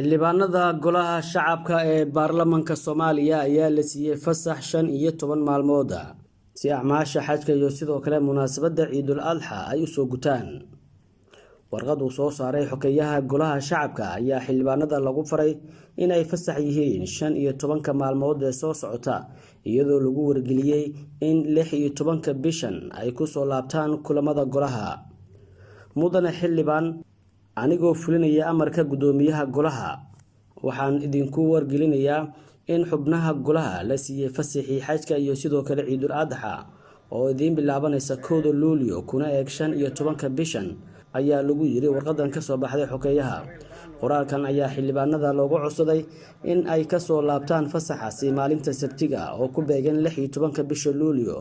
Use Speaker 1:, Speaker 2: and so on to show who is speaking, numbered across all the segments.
Speaker 1: xildhibaanada golaha shacabka ee baarlamaanka Soomaaliya ayaa la siiyay fasax 15 maalmood si acmaasha xajka iyo sidoo kale munaasabada Ciidul Adha ay u soo gutaan. Warqad uu soo saaray xogeyaha golaha shacabka ayaa xildhibaanada lagu faray inay fasax yihiin 15 maalmood ee soo socota iyadoo lagu wargeliyay in 16 bishan ay ku soo laabtaan kulamada golaha. Mudane xildhibaan anigoo fulinaya amarka gudoomiyaha golaha waxaan idinku wargelinayaa in xubnaha golaha la siiyay fasaxii xajka iyo sidoo kale Ciidul Adha oo idin bilaabanaysa 1 Luulyo kuna eeg 15 bishan ayaa lagu yiri warqadan ka soo baxday xogeyaha. Qoraalkan ayaa xildhibaanada loogu codsaday in ay ka soo laabtaan fasaxaasi maalinta Sabtiga oo ku beegan 16 bisha Luulyo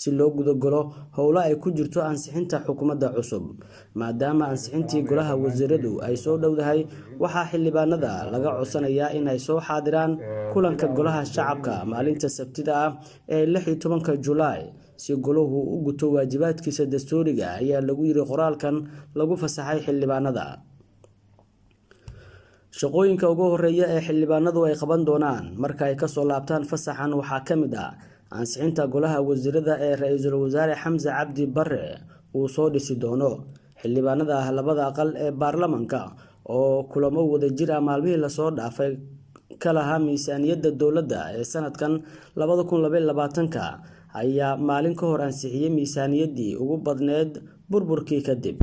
Speaker 1: si loo gudagalo howlo ay ku jirto ansixinta xukuumadda cusub. Maadaama ansixintii golaha wasiiradu ay soo dhowdahay, waxaa xildhibaanada laga codsanayaa in ay soo xaadiraan kulanka golaha shacabka maalinta Sabtida ee 16 Juulaay si golahu u guto waajibaadkiisa dastuuriga ayaa lagu yiri qoraalkan lagu fasaxay xildhibaanada. Shaqooyinka ugu horeeya ee xildhibaanadu ay qaban doonaan marka ay ka soo laabtaan fasaxan waxaa ka mid ah ansixinta golaha wasiirada ee Ra'iisul Wasaare Xamza Cabdi Barre uu soo dhisi doono. Xildhibaanada labada aqal ee baarlamaanka oo kulamo wadajir ah maalmihii la soo dhaafay kalaha miisaaniyadda dowladda ee sanadkan 2022 ayaa maalin ka hor ansixiyay miisaaniyaddii ugu badneed burburkii kadib.